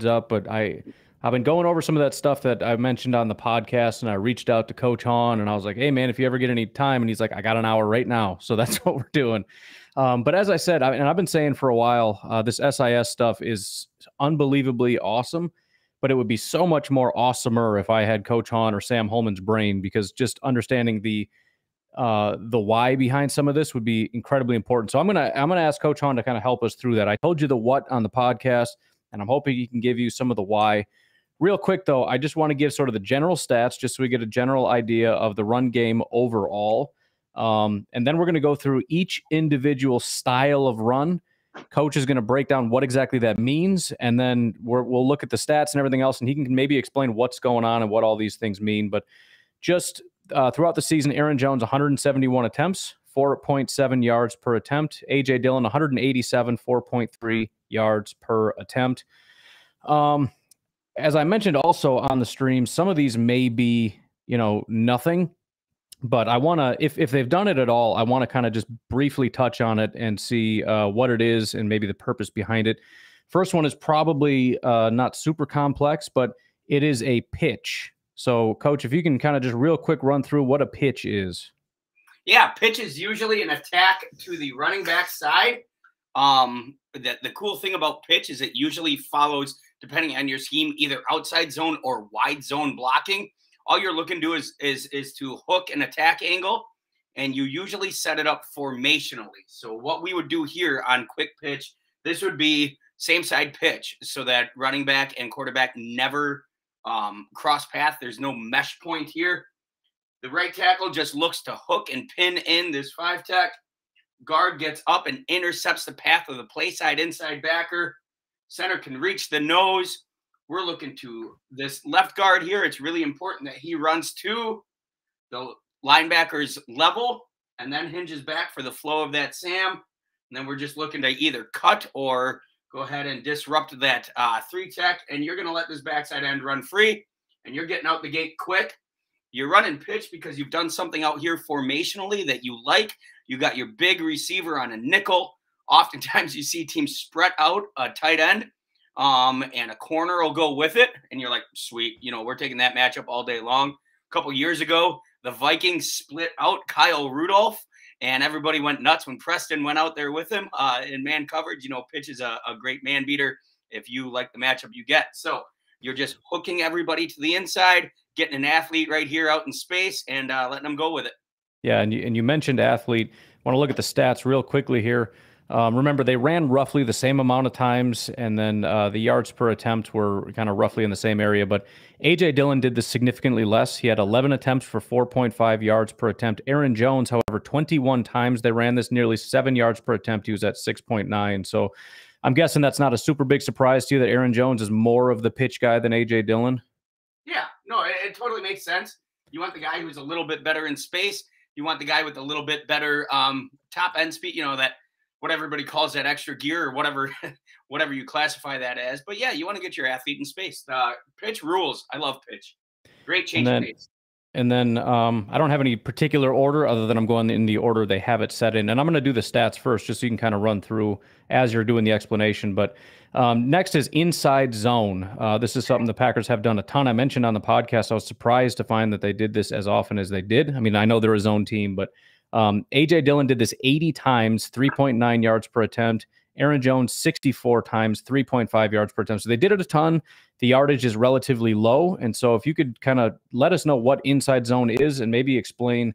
heads up, but I've been going over some of that stuff that I mentioned on the podcast, and I reached out to Coach Hawn, and I was like, hey, man, if you ever get any time, and he's like, I got an hour right now. So that's what we're doing. But as I said, and I've been saying for a while, this SIS stuff is unbelievably awesome, but it would be so much more awesomer if I had Coach Hawn or Sam Holman's brain, because just understanding the why behind some of this would be incredibly important. So I'm gonna ask Coach Hawn to kind of help us through that. I told you the what on the podcast, and I'm hoping he can give you some of the why. Real quick, though, I just want to give sort of the general stats just so we get a general idea of the run game overall. And then we're going to go through each individual style of run. Coach is going to break down what exactly that means, and then we'll look at the stats and everything else, and he can maybe explain what's going on and what all these things mean. But just throughout the season, Aaron Jones, 171 attempts, 4.7 yards per attempt. A.J. Dillon, 187, 4.3 yards per attempt. As I mentioned also on the stream, some of these may be, nothing, but I want to, if they've done it at all, I want to kind of just briefly touch on it and see what it is and maybe the purpose behind it. First one is probably not super complex, but it is a pitch. So, Coach, if you can kind of just real quick run through what a pitch is. Yeah, pitch is usually an attack to the running back side. The cool thing about pitch is it usually follows, depending on your scheme, either outside zone or wide zone blocking. All you're looking to do is to hook an attack angle, and you usually set it up formationally. So what we would do here on quick pitch, this would be same side pitch so that running back and quarterback never cross path. There's no mesh point here. The right tackle just looks to hook and pin in this 5-tech. Guard gets up and intercepts the path of the play side inside backer. Center can reach the nose. We're looking to this left guard here. It's really important that he runs to the linebacker's level and then hinges back for the flow of that Sam. And then we're just looking to either cut or go ahead and disrupt that 3-tech, and you're going to let this backside end run free, and you're getting out the gate quick. You're running pitch because you've done something out here formationally that you like. You got your big receiver on a nickel. Oftentimes you see teams spread out a tight end, and a corner will go with it, and you're like, sweet, we're taking that matchup all day long. A couple years ago, the Vikings split out Kyle Rudolph, and everybody went nuts when Preston went out there with him in man coverage. Pitch is a great man beater if you like the matchup you get. So you're just hooking everybody to the inside, getting an athlete right here out in space, and letting them go with it. Yeah, and you mentioned athlete. I want to look at the stats real quickly here. Remember, they ran roughly the same amount of times, and then the yards per attempt were kind of roughly in the same area. But A.J. Dillon did this significantly less. He had 11 attempts for 4.5 yards per attempt. Aaron Jones, however, 21 times they ran this, nearly 7 yards per attempt. He was at 6.9. So I'm guessing that's not a super big surprise to you that Aaron Jones is more of the pitch guy than A.J. Dillon? Yeah, no, it totally makes sense. You want the guy who's a little bit better in space. You want the guy with a little bit better top end speed, that what everybody calls that extra gear or whatever you classify that as. But yeah, you want to get your athlete in space. Pitch rules. I love pitch. Great change of pace. And then I don't have any particular order other than I'm going in the order they have it set in. And I'm going to do the stats first just so you can kind of run through as you're doing the explanation. But next is inside zone. This is something the Packers have done a ton. I mentioned on the podcast, I was surprised to find that they did this as often as they did. I mean, I know they're a zone team, but A.J. Dillon did this 80 times, 3.9 yards per attempt. Aaron Jones, 64 times, 3.5 yards per attempt. So they did it a ton. The yardage is relatively low. And so if you could kind of let us know what inside zone is and maybe explain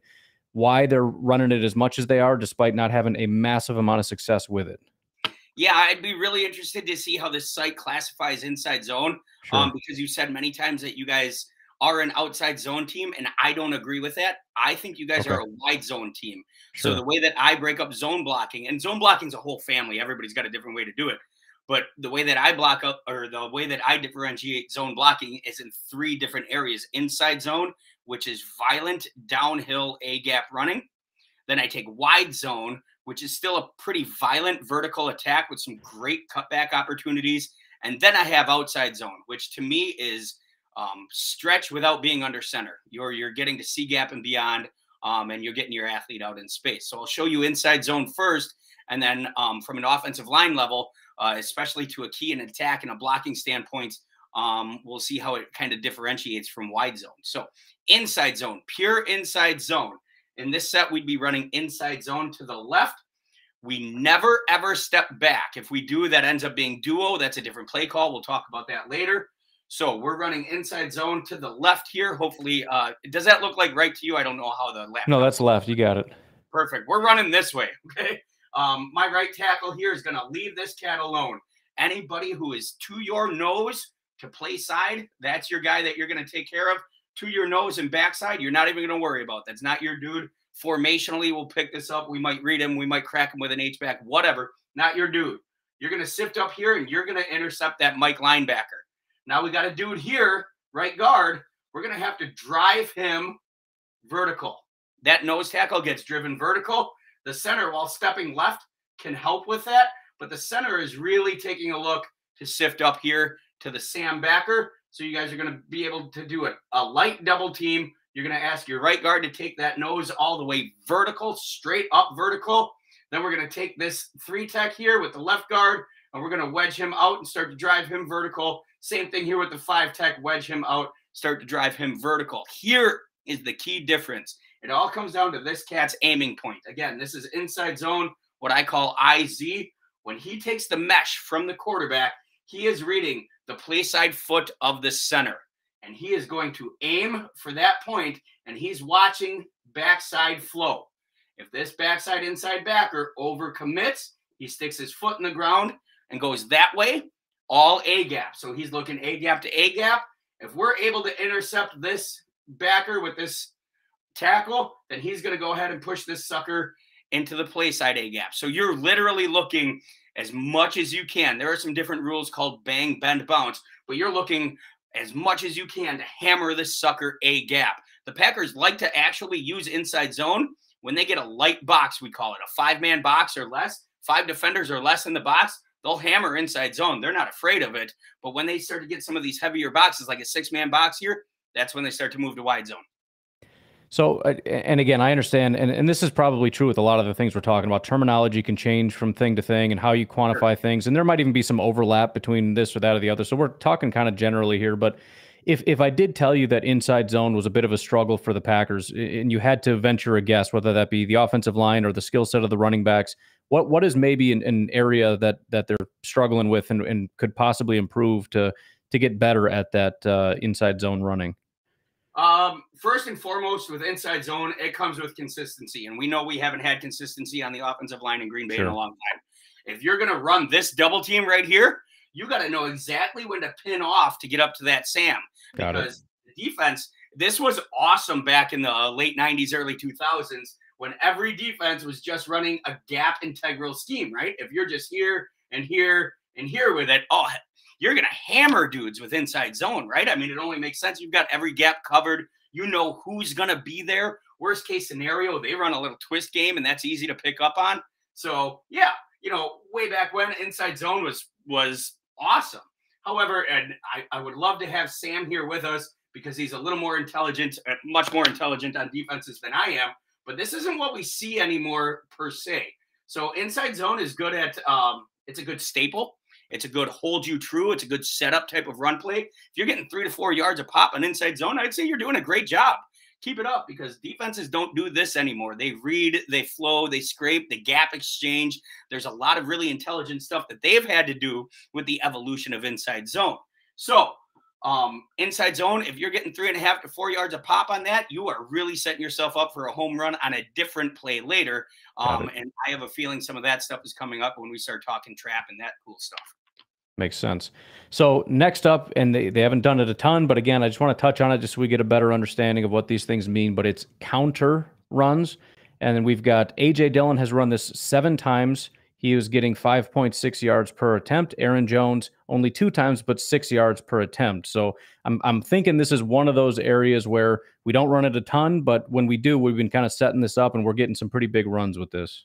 why they're running it as much as they are, despite not having a massive amount of success with it. Yeah, I'd be really interested to see how this site classifies inside zone, Sure. because you said many times that you guys are an outside zone team, and I don't agree with that. I think you guys are a wide zone team. Sure. So the way that I break up zone blocking, and zone blocking is a whole family. Everybody's got a different way to do it. But the way that I block up, or the way that I differentiate zone blocking is in 3 different areas. Inside zone, which is violent downhill A-gap running. Then I take wide zone, which is still a pretty violent vertical attack with some great cutback opportunities. And then I have outside zone, which to me is stretch without being under center. You're getting to C gap and beyond, and you're getting your athlete out in space. So I'll show you inside zone first, and then from an offensive line level, especially to a key and attack and a blocking standpoint. We'll see how it kind of differentiates from wide zone. So inside zone, pure inside zone. In this set, we'd be running inside zone to the left. We never, ever step back. If we do, that ends up being duo. That's a different play call. We'll talk about that later. So we're running inside zone to the left here. Hopefully, does that look like right to you? I don't know how the left. No, that's left. You got it. Perfect. We're running this way, okay? My right tackle here is going to leave this cat alone. Anybody who is to your nose to play side, that's your guy that you're going to take care of. To your nose and backside, you're not even going to worry about. That's not your dude. Formationally, we'll pick this up. We might read him. We might crack him with an H-back, whatever. Not your dude. You're going to sift up here, and you're going to intercept that Mike linebacker. Now we got a dude here, right guard. We're going to have to drive him vertical. That nose tackle gets driven vertical. The center, while stepping left, can help with that. But the center is really taking a look to sift up here to the Sam backer. So you guys are going to be able to do a light double team. You're going to ask your right guard to take that nose all the way vertical, straight up vertical. Then we're going to take this 3-tech here with the left guard, and we're going to wedge him out and start to drive him vertical. Same thing here with the 5-tech, wedge him out, start to drive him vertical. Here is the key difference. It all comes down to this cat's aiming point. Again, this is inside zone, what I call IZ. When he takes the mesh from the quarterback, he is reading the play side foot of the center. And he is going to aim for that point, and he's watching backside flow. If this backside inside backer overcommits, he sticks his foot in the ground and goes that way, all A gap. So he's looking A gap to A gap. If we're able to intercept this backer with this tackle, then he's going to go ahead and push this sucker into the play side A gap. So you're literally looking as much as you can. There are some different rules called bang, bend, bounce, but you're looking as much as you can to hammer this sucker A gap. The Packers like to actually use inside zone when they get a light box, we call it a 5-man box or less, 5 defenders or less in the box. They'll hammer inside zone. They're not afraid of it. But when they start to get some of these heavier boxes, like a 6-man box here, that's when they start to move to wide zone. So, and again, I understand, and this is probably true with a lot of the things we're talking about. Terminology can change from thing to thing and how you quantify things. And there might even be some overlap between this or that or the other. So we're talking kind of generally here. But if I did tell you that inside zone was a bit of a struggle for the Packers, and you had to venture a guess, whether that be the offensive line or the skill set of the running backs, what is maybe an area that they're struggling with and could possibly improve to get better at that inside zone running? First and foremost, with inside zone, it comes with consistency. And we know we haven't had consistency on the offensive line in Green Bay in a long time. If you're going to run this double team right here, you got to know exactly when to pin off to get up to that Sam. Because the defense, this was awesome back in the late 90s, early 2000s, when every defense was just running a gap integral scheme, right? If you're just here and here and here with it, oh, you're going to hammer dudes with inside zone, right? I mean, it only makes sense. You've got every gap covered. You know who's going to be there. Worst case scenario, they run a little twist game, and that's easy to pick up on. So, yeah, you know, way back when, inside zone was awesome. However, and I would love to have Sam here with us because he's a little more intelligent, much more intelligent on defenses than I am. But this isn't what we see anymore per se. So inside zone is good at it's a good staple. It's a good hold you true. It's a good setup type of run play. If you're getting 3 to 4 yards a pop on inside zone, I'd say you're doing a great job. Keep it up because defenses don't do this anymore. They read, they flow, they scrape, the gap exchange. There's a lot of really intelligent stuff that they've had to do with the evolution of inside zone. So inside zone, if you're getting 3.5 to 4 yards a pop on that, you are really setting yourself up for a home run on a different play later. And I have a feeling some of that stuff is coming up when we start talking trap and that cool stuff. Makes sense. So next up, and they haven't done it a ton, but again, I just want to touch on it just so we get a better understanding of what these things mean, but it's counter runs. And then we've got A.J. Dillon has run this 7 times. He was getting 5.6 yards per attempt. Aaron Jones only 2 times, but 6 yards per attempt. So I'm thinking this is one of those areas where we don't run it a ton, but when we do, we've been kind of setting this up and we're getting some pretty big runs with this.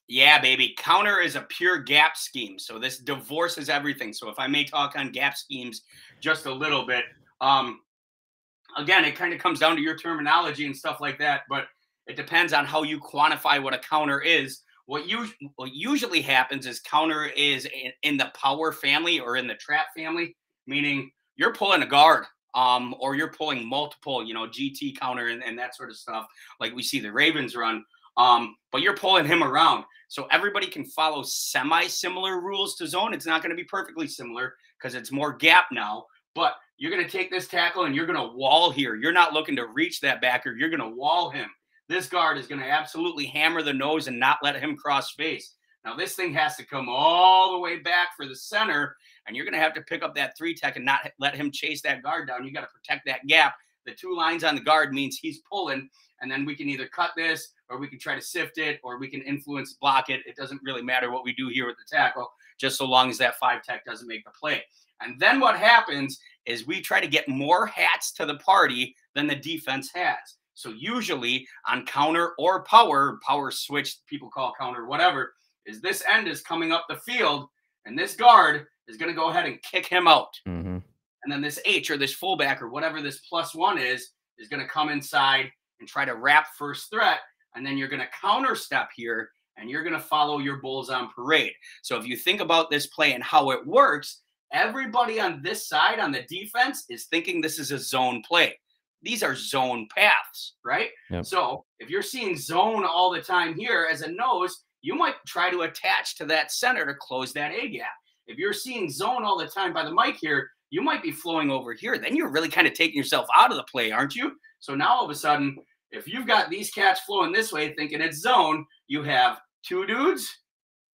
Yeah, baby. Counter is a pure gap scheme. So this divorces everything. So if I may talk on gap schemes just a little bit, again, it kind of comes down to your terminology and stuff like that, but it depends on how you quantify what a counter is. What usually happens is counter is in the power family or in the trap family, meaning you're pulling a guard, or you're pulling multiple, GT counter and that sort of stuff, like we see the Ravens run. But you're pulling him around. So everybody can follow semi-similar rules to zone. It's not going to be perfectly similar because it's more gap now, but you're going to take this tackle and you're going to wall here. You're not looking to reach that backer. You're going to wall him. This guard is going to absolutely hammer the nose and not let him cross face. Now, this thing has to come all the way back for the center, and you're going to have to pick up that 3-tech and not let him chase that guard down. You got to protect that gap. The 2 lines on the guard means he's pulling, and then we can either cut this or we can try to sift it or we can influence block it. It doesn't really matter what we do here with the tackle, just so long as that 5-tech doesn't make the play. And then what happens is we try to get more hats to the party than the defense has. So usually on counter or power switch, people call counter, whatever, is this end is coming up the field and this guard is going to go ahead and kick him out. Mm-hmm. And then this H or this fullback or whatever this +1 is going to come inside and try to wrap first threat. And then you're going to counter step here and you're going to follow your bulls on parade. So if you think about this play and how it works, everybody on this side on the defense is thinking this is a zone play. These are zone paths, right? Yep. So if you're seeing zone all the time here as a nose, you might try to attach to that center to close that A gap. If you're seeing zone all the time by the mic here, you might be flowing over here. Then you're really kind of taking yourself out of the play, aren't you? So now all of a sudden, if you've got these cats flowing this way thinking it's zone, you have 2 dudes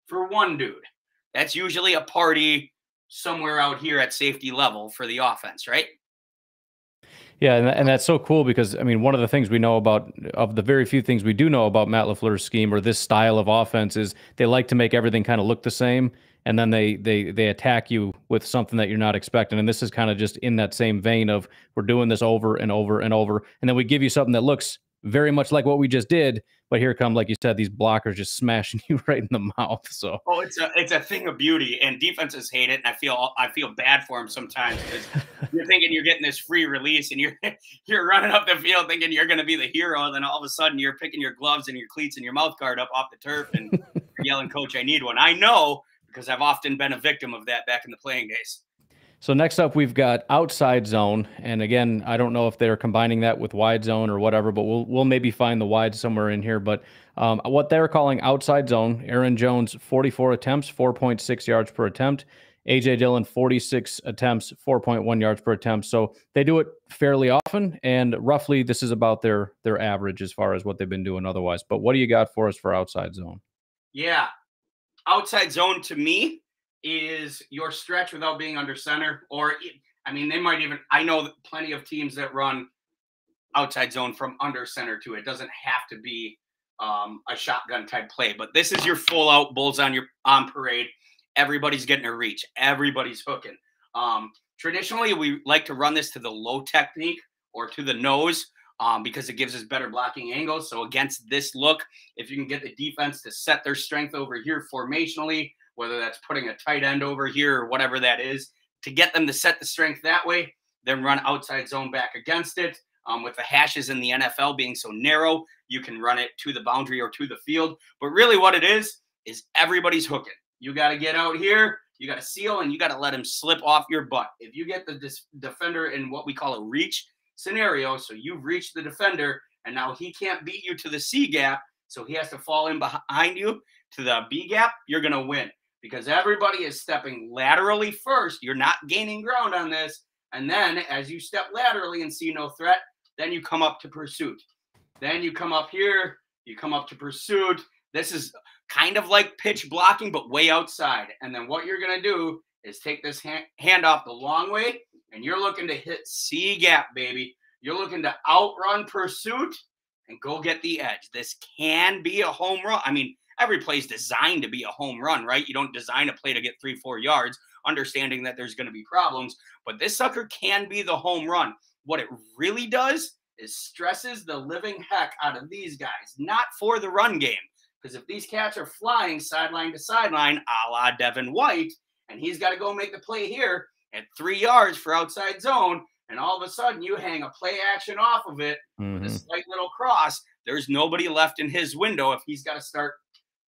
for 1 dude. That's usually a party somewhere out here at safety level for the offense, right? Yeah, and that's so cool because, I mean, one of the things we know about, of the very few things we do know about Matt LaFleur's scheme or this style of offense, is they like to make everything kind of look the same, and then they attack you with something that you're not expecting. And this is kind of just in that same vein of, we're doing this over and over and over, and then we give you something that looks very much like what we just did, but here come, like you said, these blockers just smashing you right in the mouth. So it's a thing of beauty, and defenses hate it, and I feel bad for them sometimes because you're thinking you're getting this free release and you're running up the field thinking you're going to be the hero, and then all of a sudden you're picking your gloves and your cleats and your mouth guard up off the turf and you're yelling, "Coach, I need one." I know, because I've often been a victim of that back in the playing days. So next up, we've got outside zone. And again, I don't know if they're combining that with wide zone or whatever, but we'll maybe find the wide somewhere in here. But what they're calling outside zone, Aaron Jones, 44 attempts, 4.6 yards per attempt. A.J. Dillon, 46 attempts, 4.1 yards per attempt. So they do it fairly often, and roughly this is about their average as far as what they've been doing otherwise. But what do you got for us for outside zone? Yeah. Outside zone to me is your stretch without being under center, or I mean, they might even, I know plenty of teams that run outside zone from under center to it. It doesn't have to be a shotgun type play, but this is your full out bulls on parade. Everybody's getting a reach. Everybody's hooking. Traditionally, we like to run this to the low technique or to the nose because it gives us better blocking angles. So against this look, if you can get the defense to set their strength over here formationally, whether that's putting a tight end over here or whatever that is, to get them to set the strength that way, then run outside zone back against it. With the hashes in the NFL being so narrow, you can run it to the boundary or to the field. But really what it is everybody's hooking. You got to get out here, you got to seal, and you got to let him slip off your butt. If you get the defender in what we call a reach scenario, so you've reached the defender, and now he can't beat you to the C gap, so he has to fall in behind you to the B gap, you're going to win. Because everybody is stepping laterally first. You're not gaining ground on this. And then as you step laterally and see no threat, then you come up to pursuit. Then you come up here, you come up to pursuit. This is kind of like pitch blocking, but way outside. And then what you're going to do is take this hand off the long way, and you're looking to hit C gap, baby. You're looking to outrun pursuit and go get the edge. This can be a home run. I mean, every play is designed to be a home run, right? You don't design a play to get 3-4 yards, understanding that there's going to be problems. But this sucker can be the home run. What it really does is stresses the living heck out of these guys, not for the run game. Because if these cats are flying sideline to sideline, a la Devin White, and he's got to go make the play here at 3 yards for outside zone, and all of a sudden you hang a play action off of it with a slight little cross, there's nobody left in his window if he's got to start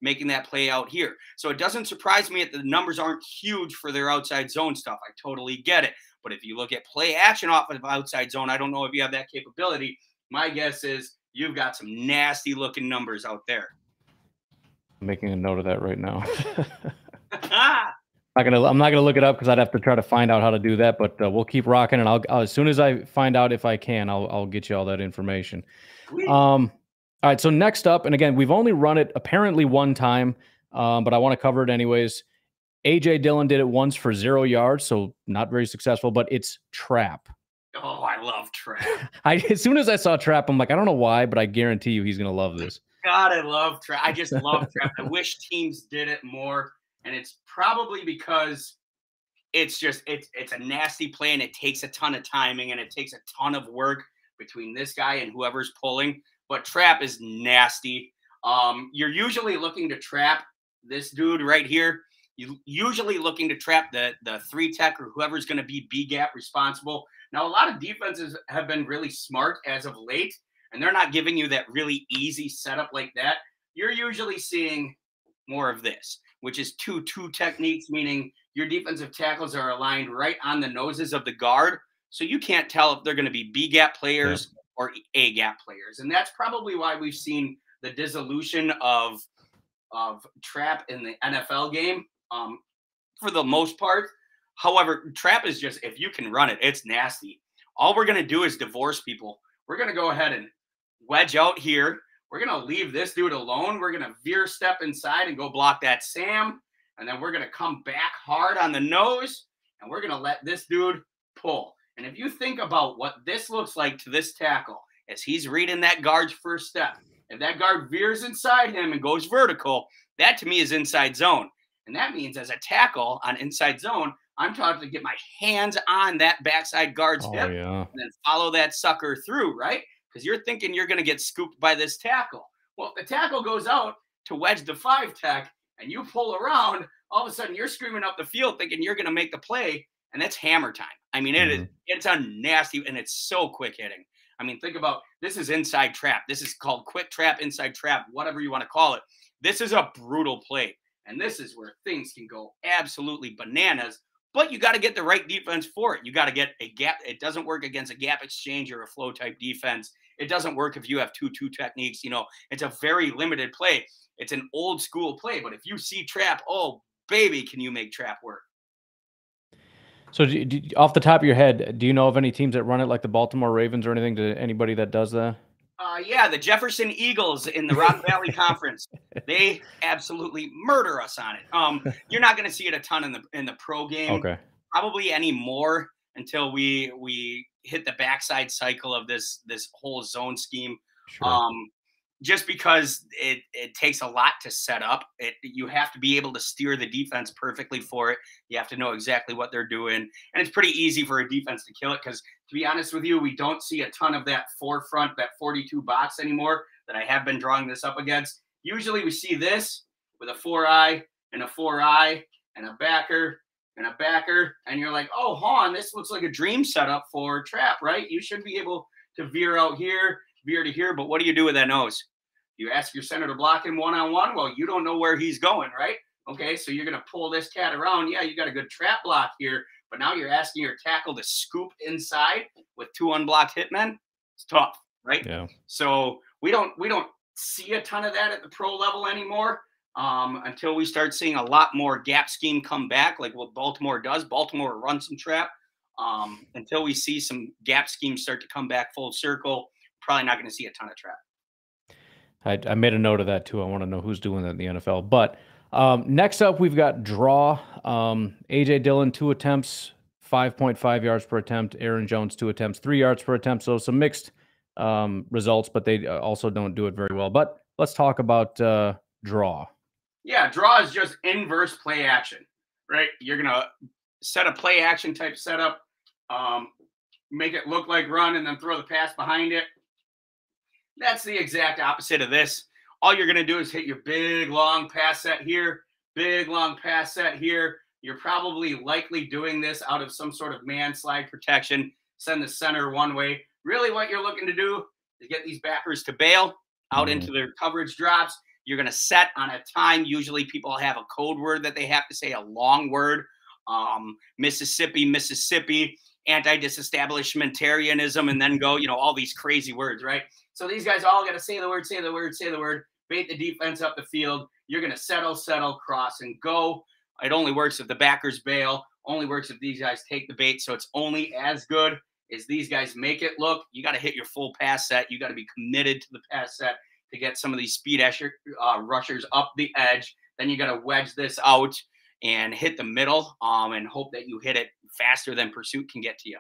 making that play out here. So it doesn't surprise me that the numbers aren't huge for their outside zone stuff. I totally get it. But if you look at play action off of outside zone, I don't know if you have that capability. My guess is you've got some nasty looking numbers out there. I'm making a note of that right now. I'm not gonna look it up because I'd have to try to find out how to do that. But we'll keep rocking, and I'll as soon as I find out if I can, I'll get you all that information. All right. So next up, and again, we've only run it apparently one time, but I want to cover it anyways. AJ Dillon did it once for 0 yards, so not very successful. But it's trap. Oh, I love trap. As soon as I saw trap, I'm like, I don't know why, but I guarantee you he's gonna love this. God, I love trap. I just love trap. I wish teams did it more. And it's probably because it's a nasty play and it takes a ton of timing and it takes a ton of work between this guy and whoever's pulling. But trap is nasty. You're usually looking to trap this dude right here. You're usually looking to trap the 3-tech or whoever's going to be B-gap responsible. Now, a lot of defenses have been really smart as of late, and they're not giving you that really easy setup like that. You're usually seeing more of this, which is 2-2 techniques, meaning your defensive tackles are aligned right on the noses of the guard. So you can't tell if they're going to be B-gap players or A-gap players. And that's probably why we've seen the dissolution of trap in the NFL game for the most part. However, trap is just, if you can run it, it's nasty. All we're going to do is divorce people. We're going to go ahead and wedge out here. We're going to leave this dude alone. We're going to veer step inside and go block that Sam. And then we're going to come back hard on the nose. And we're going to let this dude pull. And if you think about what this looks like to this tackle, as he's reading that guard's first step, if that guard veers inside him and goes vertical, that to me is inside zone. And that means as a tackle on inside zone, I'm taught to get my hands on that backside guard's hip and then follow that sucker through, right? Because you're thinking you're going to get scooped by this tackle. Well, if the tackle goes out to wedge the 5-tech and you pull around, all of a sudden you're screaming up the field thinking you're going to make the play, and that's hammer time. I mean, it's a nasty, and it's so quick hitting. I mean, think about, this is inside trap. This is called quick trap, inside trap, whatever you want to call it. This is a brutal play, and this is where things can go absolutely bananas. But you got to get the right defense for it. You got to get a gap. It doesn't work against a gap exchange or a flow type defense. It doesn't work if you have 2-2 techniques. You know, it's a very limited play. It's an old school play. But if you see trap, oh, baby, can you make trap work? So off the top of your head, do you know of any teams that run it like the Baltimore Ravens or anything? To anybody that does that? Yeah, the Jefferson Eagles in the Rock Valley Conference. They absolutely murder us on it. You're not going to see it a ton in the pro game. Okay. Probably any more until we hit the backside cycle of this whole zone scheme. Sure. Just because it takes a lot to set up. You have to be able to steer the defense perfectly for it. You have to know exactly what they're doing. And it's pretty easy for a defense to kill it because, to be honest with you, we don't see a ton of that forefront, that 42 box anymore that I have been drawing this up against. Usually we see this with a 4-eye and a 4-eye and a backer and a backer. And you're like, oh, Hawn, this looks like a dream setup for trap, right? You should be able to veer out here, veer to here. But what do you do with that nose? You ask your center to block him one-on-one. Well, you don't know where he's going, right? Okay, so you're going to pull this cat around. Yeah, you got a good trap block here, but now you're asking your tackle to scoop inside with 2 unblocked hitmen. It's tough, right? Yeah. So we don't see a ton of that at the pro level anymore until we start seeing a lot more gap scheme come back, like what Baltimore does. Baltimore runs some trap. Until we see some gap schemes start to come back full circle, probably not going to see a ton of trap. I made a note of that too. I want to know who's doing that in the NFL. But next up, we've got draw. AJ Dillon, 2 attempts, 5.5 yards per attempt. Aaron Jones, 2 attempts, 3 yards per attempt. So some mixed results, but they also don't do it very well. But let's talk about draw. Yeah, draw is just inverse play action, right? You're going to set a play action type setup, make it look like run, and then throw the pass behind it. That's the exact opposite of this. All you're going to do is hit your big, long pass set here, big, long pass set here. You're probably likely doing this out of some sort of man slide protection, send the center one way. Really what you're looking to do is get these backers to bail out into their coverage drops, You're going to set on a time. Usually people have a code word that they have to say, a long word. Mississippi, Mississippi, anti-disestablishmentarianism, and then go, all these crazy words, right? So these guys all got to say the word, say the word, say the word, bait the defense up the field. You're going to settle, cross, and go. It only works if the backers bail. Only works if these guys take the bait. So it's only as good as these guys make it look. You got to hit your full pass set. You got to be committed to the pass set to get some of these speed rushers up the edge. Then you got to wedge this out and hit the middle and hope that you hit it faster than pursuit can get to you.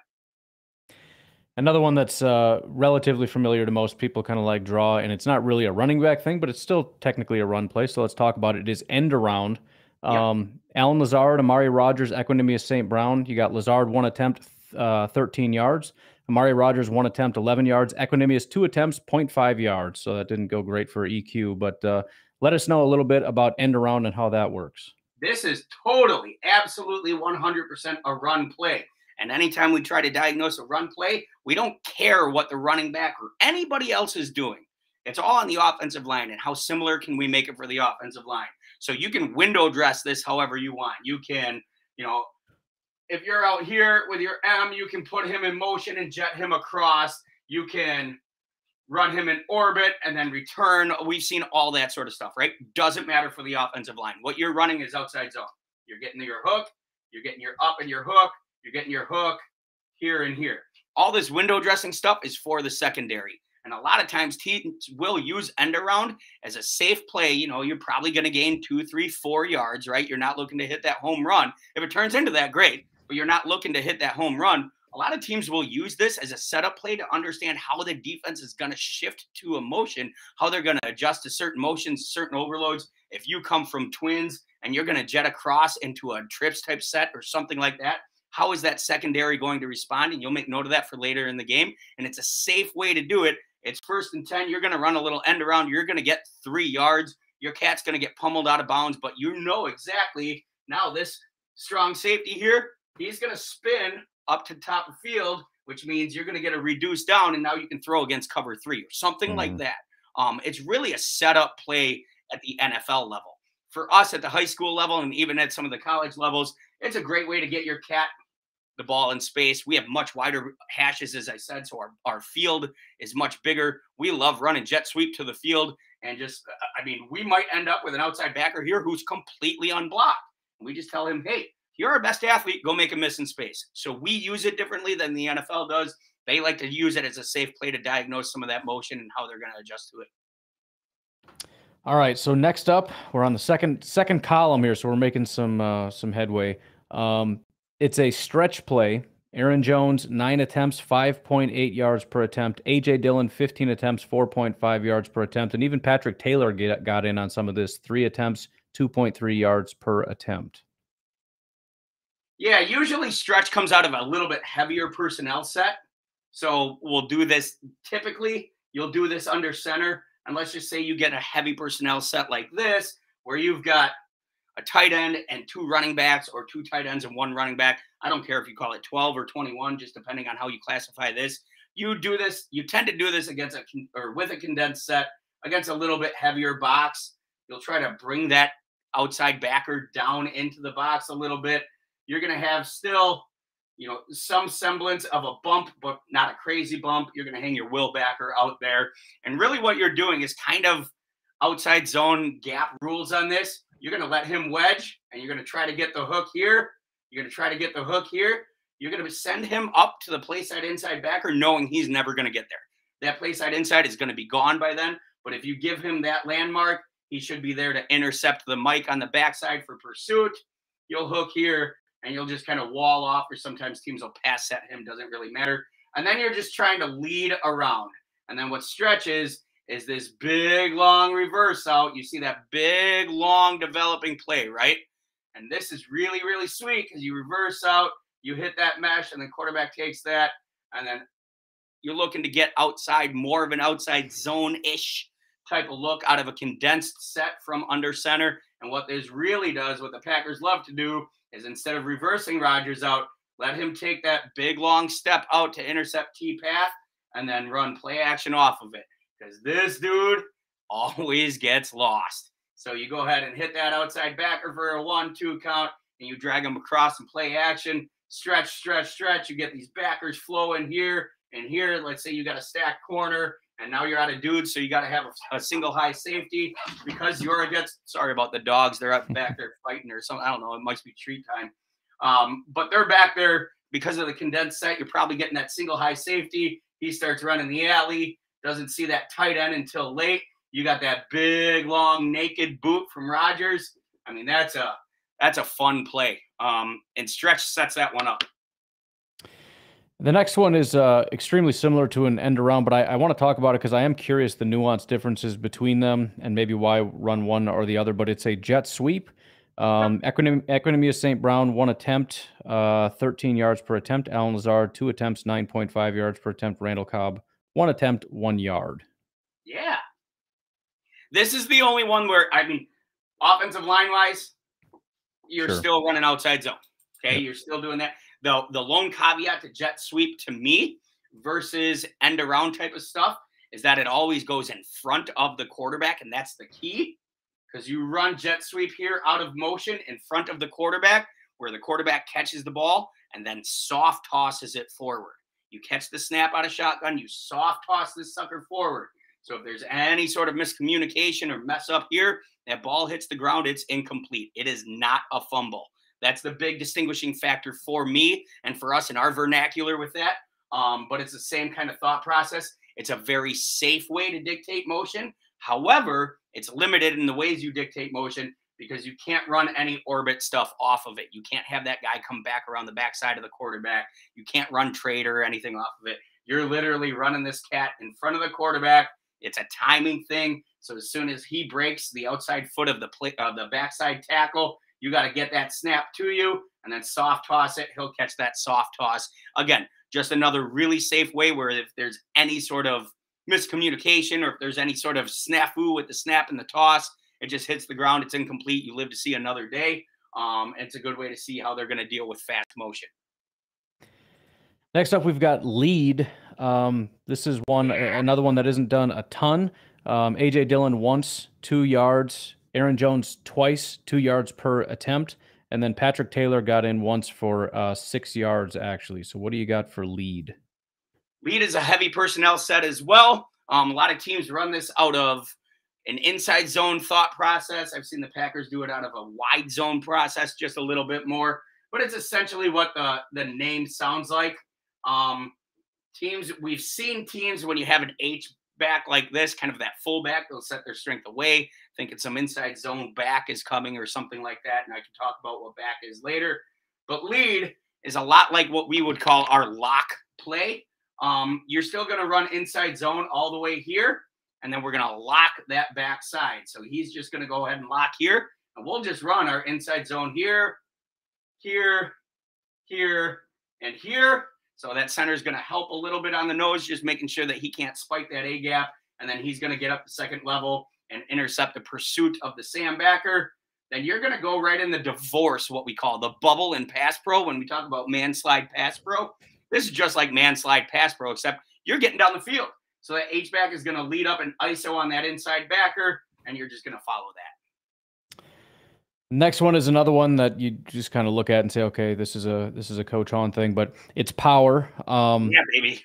Another one that's relatively familiar to most people, kind of like draw, and it's not really a running back thing, but it's still technically a run play. So let's talk about it. It is end around. Yep. Allen Lazard, Amari Rogers, Equanimous St. Brown. You got Lazard 1 attempt, 13 yards. Amari Rogers 1 attempt, 11 yards. Equanimous 2 attempts, 0.5 yards. So that didn't go great for EQ, but let us know a little bit about end around and how that works. This is totally, absolutely 100% a run play. And anytime we try to diagnose a run play, we don't care what the running back or anybody else is doing. It's all on the offensive line and how similar can we make it for the offensive line. So you can window dress this however you want. You can, if you're out here with your M, you can put him in motion and jet him across. You can run him in orbit and then return. We've seen all that sort of stuff, right? Doesn't matter for the offensive line. What you're running is outside zone. You're getting your hook. You're getting your up and your hook. You're getting your hook here and here. All this window dressing stuff is for the secondary. And a lot of times teams will use end around as a safe play. You're probably going to gain 2, 3, 4 yards, right? You're not looking to hit that home run. If it turns into that, great. But you're not looking to hit that home run. A lot of teams will use this as a setup play to understand how the defense is going to shift to a motion, how they're going to adjust to certain motions, certain overloads. If you come from twins and you're going to jet across into a trips type set or something like that, how is that secondary going to respond? And you'll make note of that for later in the game. And it's a safe way to do it. It's 1st and 10. You're going to run a little end around. You're going to get 3 yards. Your cat's going to get pummeled out of bounds, but exactly now this strong safety here, he's going to spin up to top of field, which means you're going to get a reduced down, and now you can throw against cover 3 or something like that. It's really a setup play at the NFL level. For us at the high school level and even at some of the college levels, it's a great way to get your cat the ball in space. We have much wider hashes, as I said, so our field is much bigger. We love running jet sweep to the field, and we might end up with an outside backer here who's completely unblocked. And we just tell him, hey, you're our best athlete, go make a miss in space. So we use it differently than the NFL does. They like to use it as a safe play to diagnose some of that motion and how they're going to adjust to it. All right, so next up, we're on the second column here, so we're making some headway. It's a stretch play. Aaron Jones, 9 attempts, 5.8 yards per attempt. A.J. Dillon, 15 attempts, 4.5 yards per attempt. And even Patrick Taylor got in on some of this. 3 attempts, 2.3 yards per attempt. Yeah, usually stretch comes out of a little bit heavier personnel set. So we'll do this. Typically, you'll do this under center. And let's just say you get a heavy personnel set like this, where you've got a tight end and 2 running backs, or 2 tight ends and 1 running back. I don't care if you call it 12 or 21, just depending on how you classify this. You do this. You tend to do this against with a condensed set against a little bit heavier box. You'll try to bring that outside backer down into the box a little bit. You're going to have still, some semblance of a bump, but not a crazy bump. You're going to hang your will backer out there. And really what you're doing is kind of outside zone gap rules on this. You're going to let him wedge, and you're going to try to get the hook here. You're going to try to get the hook here. You're going to send him up to the play side inside backer, knowing he's never going to get there. That play side inside is going to be gone by then. But if you give him that landmark, he should be there to intercept the mic on the backside for pursuit. You'll hook here, and you'll just kind of wall off, or sometimes teams will pass set him. Doesn't really matter. And then you're just trying to lead around. And then what stretch is this big, long reverse out. You see that big, long developing play, right? And this is really, really sweet because you reverse out, you hit that mesh, and the quarterback takes that, and then you're looking to get outside, more of an outside zone-ish type of look out of a condensed set from under center. And what this really does, what the Packers love to do, is instead of reversing Rodgers out, let him take that big, long step out to intercept T-path and then run play action off of it. Because this dude always gets lost. So you go ahead and hit that outside backer for a 1-2 count, and you drag them across and play action. Stretch, stretch, stretch. You get these backers flowing here and here. Let's say you got a stacked corner, and now you're out of dudes, so you got to have a single high safety because you're against. Sorry about the dogs. They're up back there fighting or something. I don't know. It must be treat time. But they're back there because of the condensed set. You're probably getting that single high safety. He starts running the alley. Doesn't see that tight end until late. You got that big, long, naked boot from Rodgers. I mean, that's a fun play. And Stretch sets that one up. The next one is extremely similar to an end around, but I want to talk about it because I am curious the nuanced differences between them and maybe why run one or the other, but it's a jet sweep. Equinemius St. Brown, 1 attempt, 13 yards per attempt. Alan Lazard, 2 attempts, 9.5 yards per attempt. Randall Cobb, 1 attempt, 1 yard. Yeah. This is the only one where, I mean, offensive line-wise, you're still running outside zone. Okay, You're still doing that. The lone caveat to jet sweep to me versus end around type of stuff is that it always goes in front of the quarterback, and that's the key because you run jet sweep here out of motion in front of the quarterback where the quarterback catches the ball and then soft tosses it forward. You catch the snap out of shotgun, you soft toss this sucker forward. So if there's any sort of miscommunication or mess up here, that ball hits the ground, it's incomplete. It is not a fumble. That's the big distinguishing factor for me and for us in our vernacular with that. But it's the same kind of thought process. It's a very safe way to dictate motion. However, it's limited in the ways you dictate motion because you can't run any orbit stuff off of it. You can't have that guy come back around the backside of the quarterback. You can't run trade or anything off of it. You're literally running this cat in front of the quarterback. It's a timing thing. So as soon as he breaks the outside foot of the backside tackle, you got to get that snap to you and then soft toss it. He'll catch that soft toss. Again, just another really safe way where if there's any sort of miscommunication or if there's any sort of snafu with the snap and the toss, it just hits the ground. It's incomplete. You live to see another day. It's a good way to see how they're going to deal with fast motion. Next up, we've got lead. This is another one that isn't done a ton. A.J. Dillon once, 2 yards. Aaron Jones twice, 2 yards per attempt. And then Patrick Taylor got in once for 6 yards, actually. So what do you got for lead? Lead is a heavy personnel set as well. A lot of teams run this out of an inside zone thought process. I've seen the Packers do it out of a wide zone process just a little bit more. But it's essentially what the name sounds like. We've seen teams when you have an H back like this, kind of that fullback, they'll set their strength away, thinking some inside zone back is coming or something like that. And I can talk about what back is later. But lead is a lot like what we would call our lock play. You're still going to run inside zone all the way here, and then we're going to lock that backside. So he's just going to go ahead and lock here, and we'll just run our inside zone here, here, here, and here. So that center is going to help a little bit on the nose, just making sure that he can't spike that A gap. And then he's going to get up the second level and intercept the pursuit of the Sam backer. Then you're going to go right in the divorce, what we call the bubble in pass pro. When we talk about man slide pass pro, this is just like man slide pass pro, except you're getting down the field. So that H-back is going to lead up an ISO on that inside backer, and you're just going to follow that. Next one is another one that you just kind of look at and say, okay, this is a Coach Hawn thing, but it's power. Yeah, baby.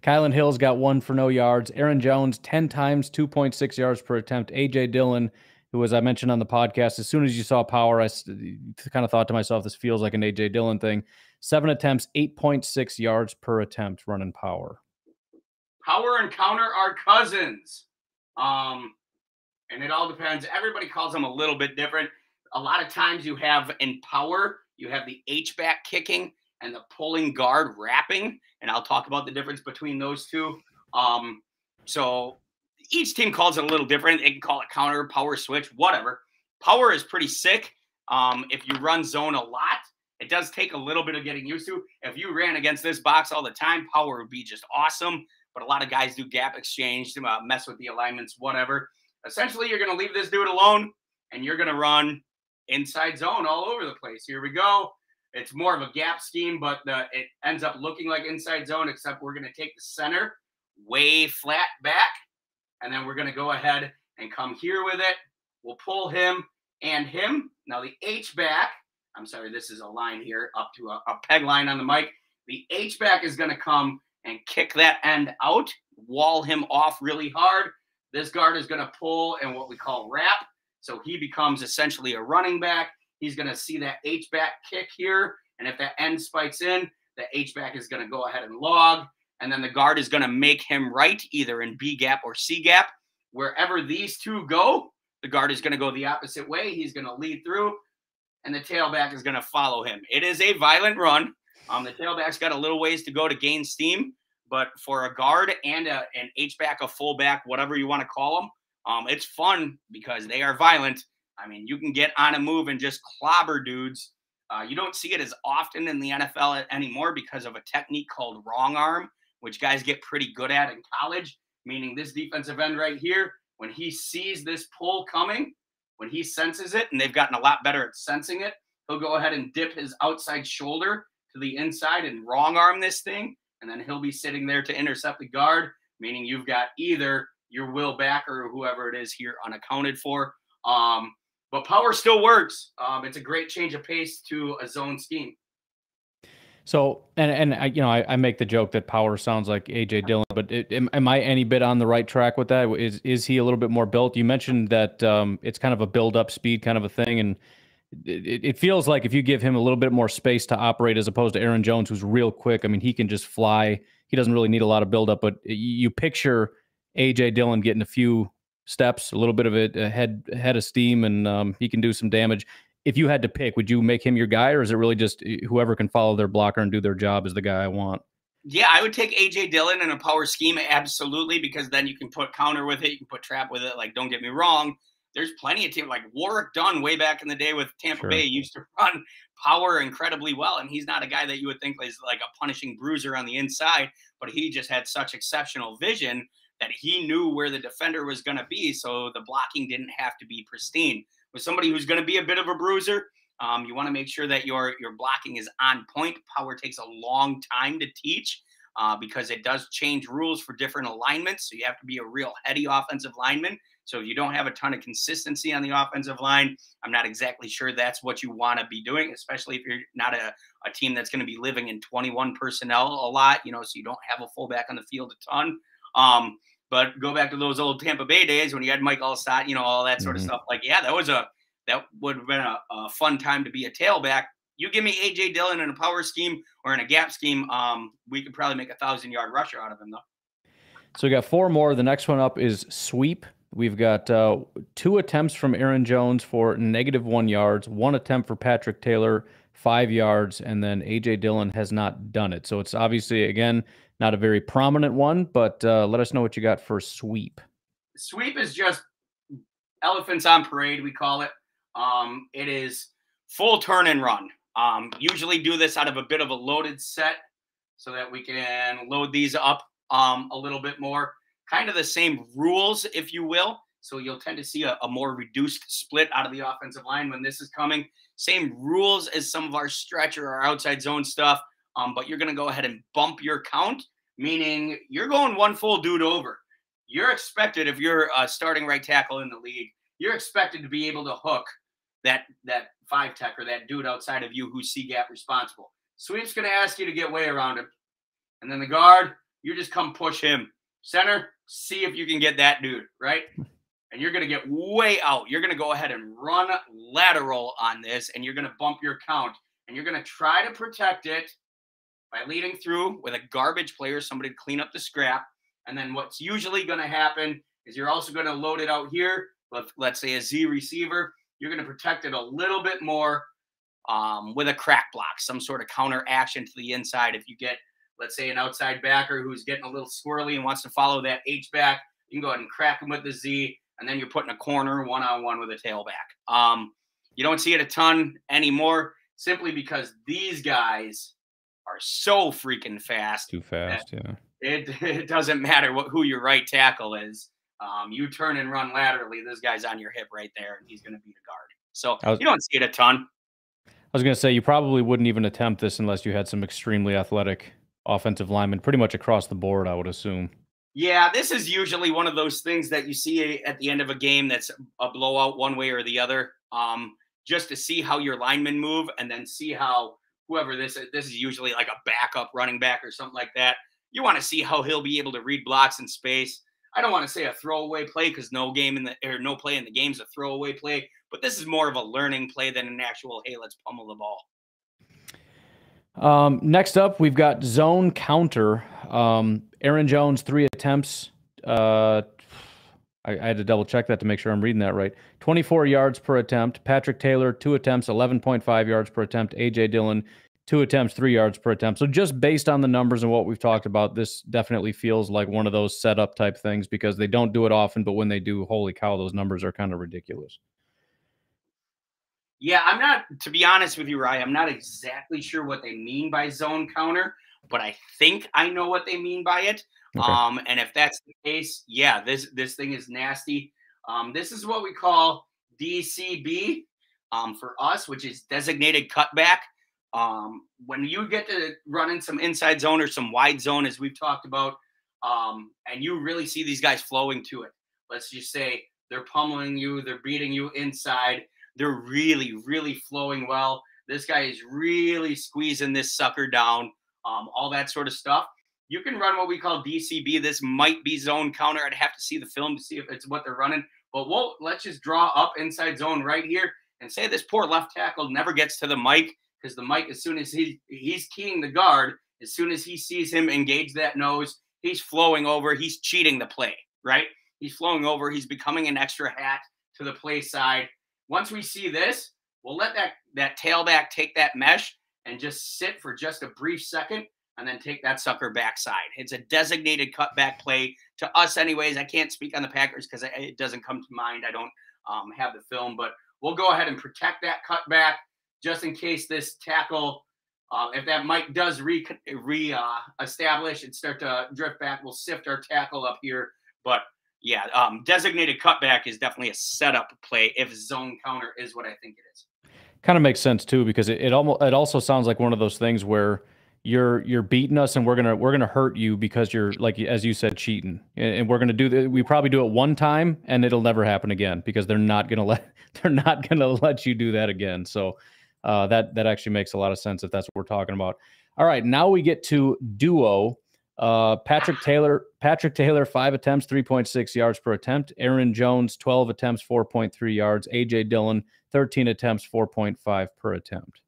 Kylan Hill's got 1 for no yards. Aaron Jones, 10 times, 2.6 yards per attempt. A.J. Dillon, who, as I mentioned on the podcast, as soon as you saw power, I kind of thought to myself, this feels like an A.J. Dillon thing. 7 attempts, 8.6 yards per attempt running power. Power and counter are cousins. And it all depends. Everybody calls them a little bit different. A lot of times you have in power, you have the H-back kicking and the pulling guard wrapping. And I'll talk about the difference between those two. So each team calls it a little different. They can call it counter, power switch, whatever. Power is pretty sick. If you run zone a lot, it does take a little bit of getting used to. If you ran against this box all the time, power would be just awesome. But a lot of guys do gap exchange to mess with the alignments, whatever. Essentially, you're going to leave this dude alone, and you're going to run inside zone all over the place. Here we go. It's more of a gap scheme, but it ends up looking like inside zone, except we're going to take the center way flat back, and then we're going to go ahead and come here with it. We'll pull him and him. Now the H-back, I'm sorry, this is a line here up to a peg line on the mic. The H-back is going to come and kick that end out, wall him off really hard. This guard is going to pull and what we call wrap. So he becomes essentially a running back. He's going to see that H-back kick here. And if that end spikes in, the H-back is going to go ahead and log. And then the guard is going to make him right, either in B gap or C gap. Wherever these two go, the guard is going to go the opposite way. He's going to lead through, and the tailback is going to follow him. It is a violent run. The tailback's got a little ways to go to gain steam, but for a guard and an H-back, a fullback, whatever you want to call them, it's fun because they are violent. I mean, you can get on a move and just clobber dudes. You don't see it as often in the NFL anymore because of a technique called wrong arm, which guys get pretty good at in college, meaning this defensive end right here, when he sees this pull coming, when he senses it, and they've gotten a lot better at sensing it, he'll go ahead and dip his outside shoulder to the inside and wrong arm this thing, and then he'll be sitting there to intercept the guard, meaning you've got either your will backer or whoever it is here unaccounted for. But power still works. It's a great change of pace to a zone scheme. So, and I, you know, I make the joke that power sounds like A.J. Dillon, but am I any bit on the right track with that? Is he a little bit more built? You mentioned that it's kind of a build-up speed kind of a thing, and it feels like if you give him a little bit more space to operate as opposed to Aaron Jones, who's real quick, I mean, he can just fly. He doesn't really need a lot of build-up, but you picture A.J. Dillon getting a few steps, a little bit of it, head of steam, and he can do some damage. If you had to pick, would you make him your guy, or is it really just whoever can follow their blocker and do their job is the guy I want? Yeah, I would take A.J. Dillon in a power scheme, absolutely, because then you can put counter with it, you can put trap with it. Like, don't get me wrong, there's plenty of teams, like Warwick Dunn way back in the day with Tampa Bay used to run power incredibly well, and he's not a guy that you would think is like a punishing bruiser on the inside, but he just had such exceptional vision that he knew where the defender was going to be, so the blocking didn't have to be pristine. With somebody who's going to be a bit of a bruiser, you want to make sure that your blocking is on point. Power takes a long time to teach because it does change rules for different alignments. So you have to be a real heady offensive lineman. So if you don't have a ton of consistency on the offensive line, I'm not exactly sure that's what you want to be doing, especially if you're not a team that's going to be living in 21 personnel a lot, you know, so you don't have a fullback on the field a ton. But go back to those old Tampa Bay days when you had Mike Allstott, you know, all that sort of stuff. Like, yeah, that would have been a fun time to be a tailback. You give me A.J. Dillon in a power scheme or in a gap scheme, we could probably make a 1,000-yard rusher out of him, though. So we got four more. The next one up is sweep. We've got 2 attempts from Aaron Jones for -1 yards, 1 attempt for Patrick Taylor, 5 yards, and then A.J. Dillon has not done it. So it's obviously, again, not a very prominent one, but let us know what you got for sweep. Sweep is just elephants on parade, we call it. It is full turn and run. Usually do this out of a bit of a loaded set so that we can load these up a little bit more. Kind of the same rules, if you will. So you'll tend to see a more reduced split out of the offensive line when this is coming. Same rules as some of our stretch or our outside zone stuff. But you're going to go ahead and bump your count, meaning you're going one full dude over. You're expected, if you're a starting right tackle in the league, you're expected to be able to hook that 5-tech or that dude outside of you who's C-gap responsible. Sweep's going to ask you to get way around him. And then the guard, you just come push him. Center, see if you can get that dude, right? And you're going to get way out. You're going to go ahead and run lateral on this, and you're going to bump your count. And you're going to try to protect it by leading through with a garbage player, somebody to clean up the scrap. And then what's usually going to happen is you're also going to load it out here. Let's say a Z receiver. You're going to protect it a little bit more with a crack block, some sort of counter action to the inside. If you get, let's say, an outside backer who's getting a little squirrely and wants to follow that H-back, you can go ahead and crack him with the Z, and then you're putting a corner one-on-one with a tailback. You don't see it a ton anymore simply because these guys are so freaking fast. Too fast, yeah. It doesn't matter who your right tackle is. You turn and run laterally, this guy's on your hip right there, and he's going to beat a guard. So you don't see it a ton. I was going to say, you probably wouldn't even attempt this unless you had some extremely athletic offensive linemen, pretty much across the board, I would assume. Yeah, this is usually one of those things that you see at the end of a game that's a blowout one way or the other. Just to see how your linemen move and then see how whoever this is usually like a backup running back or something like that. You want to see how he'll be able to read blocks in space. I don't want to say a throwaway play because no play in the game is a throwaway play, but this is more of a learning play than an actual, hey, let's pummel the ball. Next up, we've got zone counter. Aaron Jones, 3 attempts. I had to double check that to make sure I'm reading that right. 24 yards per attempt. Patrick Taylor, 2 attempts, 11.5 yards per attempt. A.J. Dillon, 2 attempts, 3 yards per attempt. So just based on the numbers and what we've talked about, this definitely feels like one of those setup type things because they don't do it often, but when they do, holy cow, those numbers are kind of ridiculous. Yeah, I'm not, to be honest with you, Ryan, I'm not exactly sure what they mean by zone counter, but I think I know what they mean by it. Okay. And if that's the case, yeah, this thing is nasty. This is what we call DCB for us, which is designated cutback. When you get to running some inside zone or some wide zone, as we've talked about, and you really see these guys flowing to it. Let's just say they're pummeling you, they're beating you inside. They're really, really flowing well. This guy is really squeezing this sucker down, all that sort of stuff. You can run what we call DCB. This might be zone counter. I'd have to see the film to see if it's what they're running. But let's just draw up inside zone right here and say this poor left tackle never gets to the mic because the mic, as soon as he's keying the guard, as soon as he sees him engage that nose, he's flowing over. He's cheating the play, right? He's flowing over. He's becoming an extra hat to the play side. Once we see this, we'll let that tailback take that mesh and just sit for just a brief second and then take that sucker backside. It's a designated cutback play to us anyways. I can't speak on the Packers because it doesn't come to mind. I don't have the film, but we'll go ahead and protect that cutback just in case this tackle, if that mic does re-establish and start to drift back, we'll sift our tackle up here. But yeah, designated cutback is definitely a setup play if zone counter is what I think it is. Kind of makes sense too because it also sounds like one of those things where you're beating us and we're gonna hurt you because you're, like as you said, cheating, and we're gonna we probably do it one time and it'll never happen again because they're not gonna let you do that again. So that actually makes a lot of sense if that's what we're talking about. All right, now we get to duo. Patrick Taylor, 5 attempts, 3.6 yards per attempt. Aaron Jones, 12 attempts, 4.3 yards. A.J. Dillon, 13 attempts, 4.5 per attempt.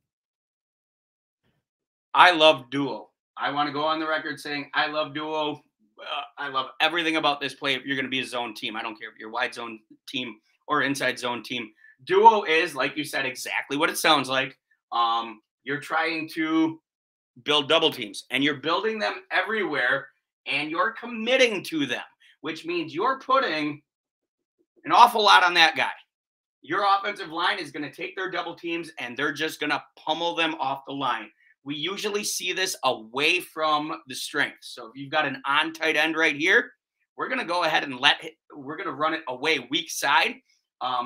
I love duo. I want to go on the record saying I love duo. I love everything about this play. If you're going to be a zone team, I don't care if you're a wide zone team or inside zone team. Duo is, like you said, exactly what it sounds like. You're trying to build double teams and you're building them everywhere and you're committing to them, which means you're putting an awful lot on that guy. Your offensive line is going to take their double teams and they're just going to pummel them off the line. We usually see this away from the strength. So if you've got an on tight end right here, we're going to go ahead and we're going to run it away weak side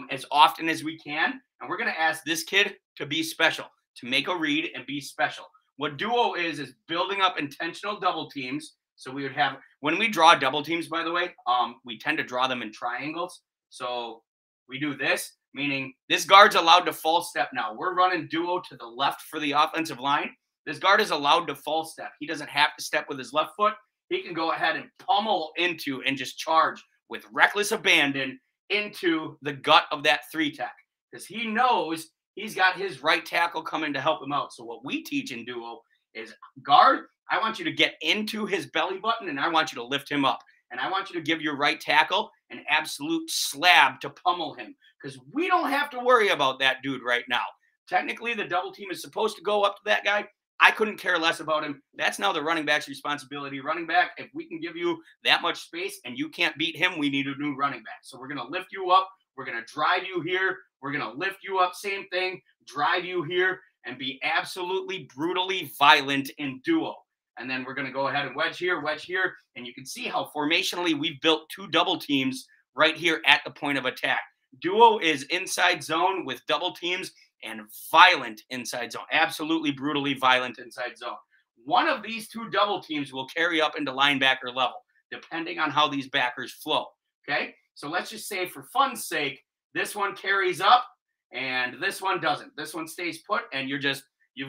as often as we can. And we're going to ask this kid to be special, to make a read and be special. What duo is building up intentional double teams. So we would have, when we draw double teams, by the way, we tend to draw them in triangles. So we do this, meaning this guard's allowed to false step now. We're running duo to the left for the offensive line. This guard is allowed to false step. He doesn't have to step with his left foot. He can go ahead and pummel into and just charge with reckless abandon into the gut of that 3-tech because he knows he's got his right tackle coming to help him out. So what we teach in duo is guard, I want you to get into his belly button and I want you to lift him up. And I want you to give your right tackle an absolute slab to pummel him because we don't have to worry about that dude right now. Technically, the double team is supposed to go up to that guy. I couldn't care less about him. That's now the running back's responsibility. Running back, if we can give you that much space and you can't beat him, we need a new running back. So we're going to lift you up. We're going to drive you here. We're going to lift you up. Same thing. Drive you here and be absolutely brutally violent in duo. And then we're going to go ahead and wedge here. And you can see how formationally we've built 2 double teams right here at the point of attack. Duo is inside zone with double teams and violent inside zone. Absolutely brutally violent inside zone. One of these 2 double teams will carry up into linebacker level. depending on how these backers flow. Okay, so let's just say for fun's sake, this one carries up and this one doesn't. This one stays put, and you've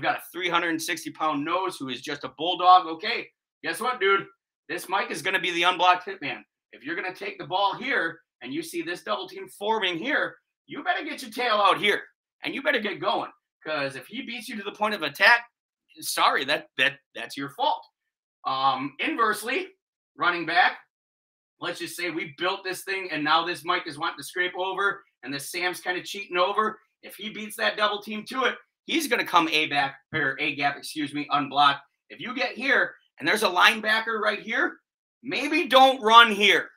got a 360-pound nose who is just a bulldog. Okay, guess what, dude? This Mike is going to be the unblocked hitman. If you're going to take the ball here and you see this double team forming here, you better get your tail out here and you better get going, because if he beats you to the point of attack, sorry, that's your fault. Inversely, running back, let's just say we built this thing and now this Mike is wanting to scrape over and this Sam's kind of cheating over. If he beats that double team to it, he's going to come A gap, unblocked. If you get here and there's a linebacker right here, maybe don't run here.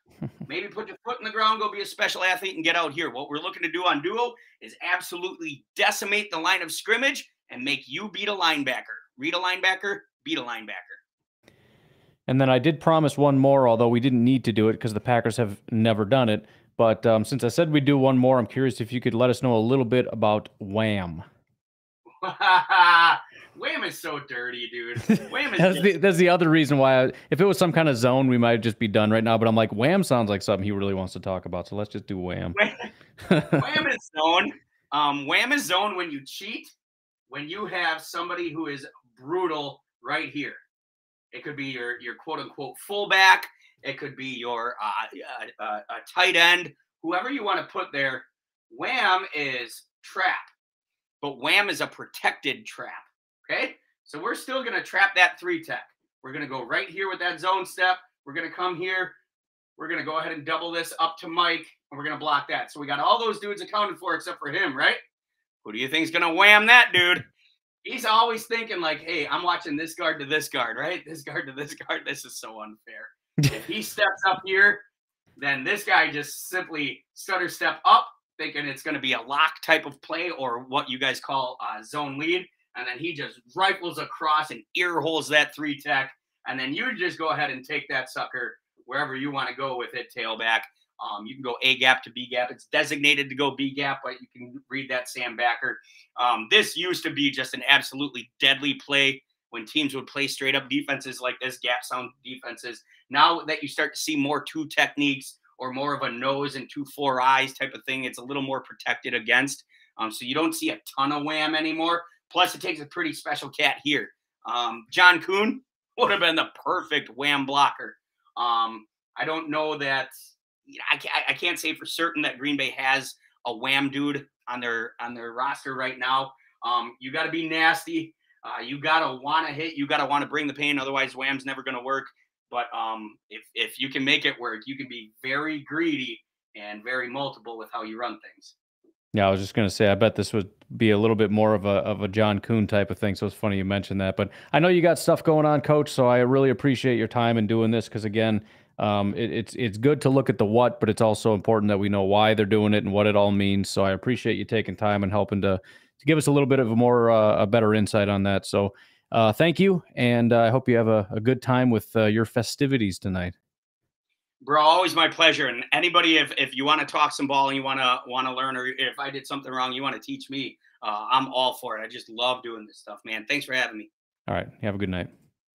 Maybe put your foot in the ground, go be a special athlete, and get out here. What we're looking to do on duo is absolutely decimate the line of scrimmage and make you beat a linebacker. Read a linebacker, beat a linebacker. And then I did promise one more, although we didn't need to do it because the Packers have never done it. But since I said we'd do one more, I'm curious if you could let us know a little bit about Wham. Wham is so dirty, dude. Wham is that's the other reason why. If it was some kind of zone, we might just be done right now. But I'm like, Wham sounds like something he really wants to talk about. So let's just do Wham. Wham is zone. Wham is zone when you cheat, when you have somebody who is brutal right here. It could be your quote unquote fullback. It could be your tight end, whoever you want to put there. Wham is trap, but Wham is a protected trap. Okay, so we're still going to trap that 3-tech. We're going to go right here with that zone step. We're going to come here. We're going to go ahead and double this up to Mike, and we're going to block that. So we got all those dudes accounted for except for him, right? Who do you think is going to wham that dude? He's always thinking like, hey, I'm watching this guard to this guard, right? This guard to this guard. This is so unfair. If he steps up here, then this guy just simply stutter step up, thinking it's going to be a lock type of play or what you guys call zone lead. And then he just rifles across and ear holes that 3-tech. And then you just go ahead and take that sucker wherever you want to go with it, tailback. You can go A gap to B gap. It's designated to go B gap, but you can read that Sam backer. This used to be just an absolutely deadly play when teams would play straight up defenses like this, gap sound defenses. Now that you start to see more 2 techniques or more of a nose and 2-4 eyes type of thing, it's a little more protected against. So you don't see a ton of Wham anymore. Plus, it takes a pretty special cat here. John Kuhn would have been the perfect Wham blocker. I don't know that I can't say for certain that Green Bay has a Wham dude on their roster right now. You got to be nasty. You got to want to hit. You got to want to bring the pain. Otherwise, Wham's never going to work. But if you can make it work, you can be very greedy and very multiple with how you run things. Yeah, I was just going to say, I bet this would be a little bit more of a John Kuhn type of thing. So it's funny you mentioned that. But I know you got stuff going on, Coach. So I really appreciate your time in doing this because, again, it's good to look at the what, but it's also important that we know why they're doing it and what it all means. So I appreciate you taking time and helping to give us a little bit of a better insight on that. So thank you, and I hope you have a good time with your festivities tonight. Bro, always my pleasure. And anybody, if you want to talk some ball and you want to learn, or if I did something wrong, you want to teach me, I'm all for it. I just love doing this stuff, man. Thanks for having me. All right. Have a good night.